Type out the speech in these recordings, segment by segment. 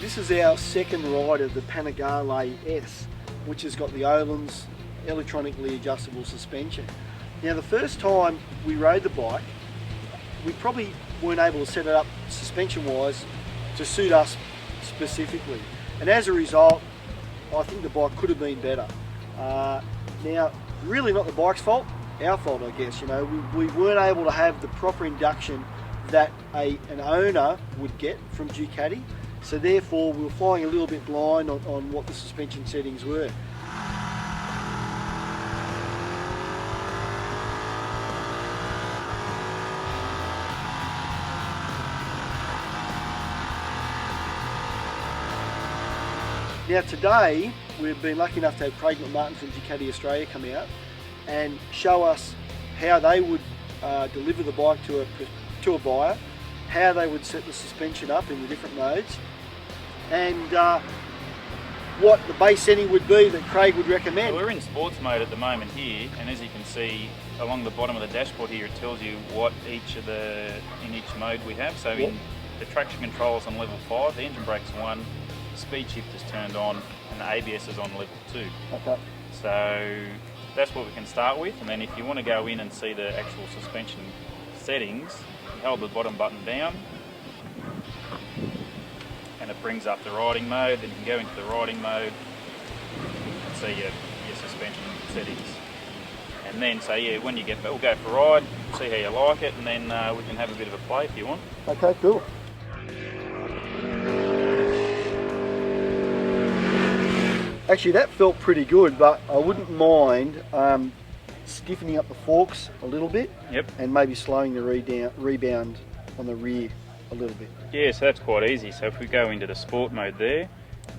this is our second ride of the Panigale S, which has got the Öhlins electronically adjustable suspension. Now the first time we rode the bike, we probably weren't able to set it up suspension wise to suit us specifically, and as a result I think the bike could have been better. Now really not the bike's fault, our fault I guess. You know, we weren't able to have the proper induction that an owner would get from Ducati, so therefore we were flying a little bit blind on what the suspension settings were. Now today, we've been lucky enough to have Craig McMartin from Ducati Australia come out and show us how they would deliver the bike to a buyer, how they would set the suspension up in the different modes, and what the base setting would be that Craig would recommend. Well, we're in sports mode at the moment here, and as you can see along the bottom of the dashboard here, it tells you what in each mode we have. So in the traction control is on level 5, the engine brake's 1, speed shift is turned on, and the ABS is on level 2. Okay. So that's what we can start with, and then if you want to go in and see the actual suspension settings, you hold the bottom button down and it brings up the riding mode. Then you can go into the riding mode and see your suspension settings. And then when you we'll go for a ride, see how you like it, and then we can have a bit of a play if you want. Okay, cool. Actually, that felt pretty good, but I wouldn't mind stiffening up the forks a little bit. Yep. And maybe slowing the rebound on the rear a little bit. Yeah, so that's quite easy. So if we go into the sport mode there,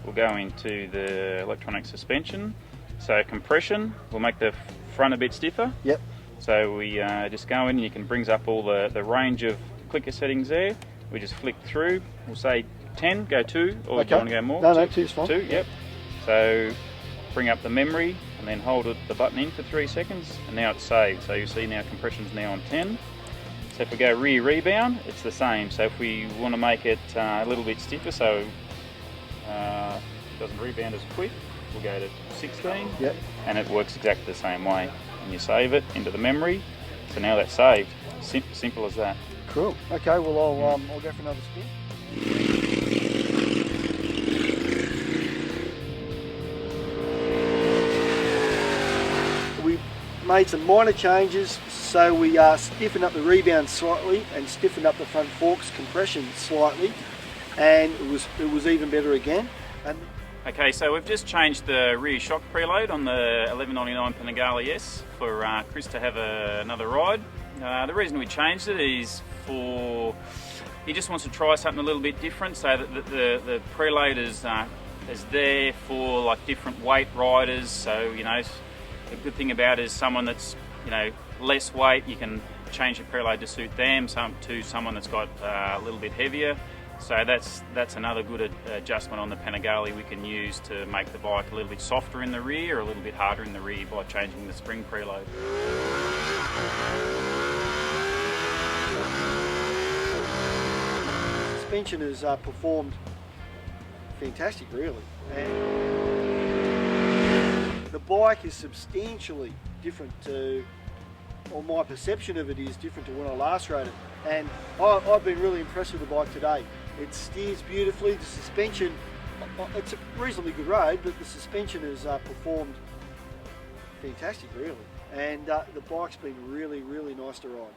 we'll go into the electronic suspension. So compression, we'll make the front a bit stiffer. Yep. So we just go in and you can brings up all the range of clicker settings there. We just flick through, we'll say 10, go 2, or do you want to go more? No, 2's fine. 2, yep. So bring up the memory and then hold the button in for 3 seconds, and now it's saved. So you see now compression's now on 10. So if we go rear rebound, it's the same. So if we want to make it a little bit stiffer so it doesn't rebound as quick, we'll go to 16. Yep. And it works exactly the same way. And you save it into the memory. So now that's saved. Simple as that. Cool. Okay, well I'll go for another spin. Made some minor changes, so we stiffened up the rebound slightly and stiffened up the front forks compression slightly, and it was even better again. Okay, so we've just changed the rear shock preload on the 1199 Panigale S for Chris to have another ride. The reason we changed it is he just wants to try something a little bit different, so that the preload is there for like different weight riders. So you know, the good thing about it is someone that's less weight, you can change the preload to suit them. To someone that's got a little bit heavier. So that's another good adjustment on the Panigale we can use to make the bike a little bit softer in the rear or a little bit harder in the rear by changing the spring preload. Suspension has performed fantastic, really. And the bike is substantially different or my perception of it is different to when I last rode it. And I've been really impressed with the bike today. It steers beautifully. The suspension, it's a reasonably good road, but the suspension has performed fantastic, really. And the bike's been really, really nice to ride.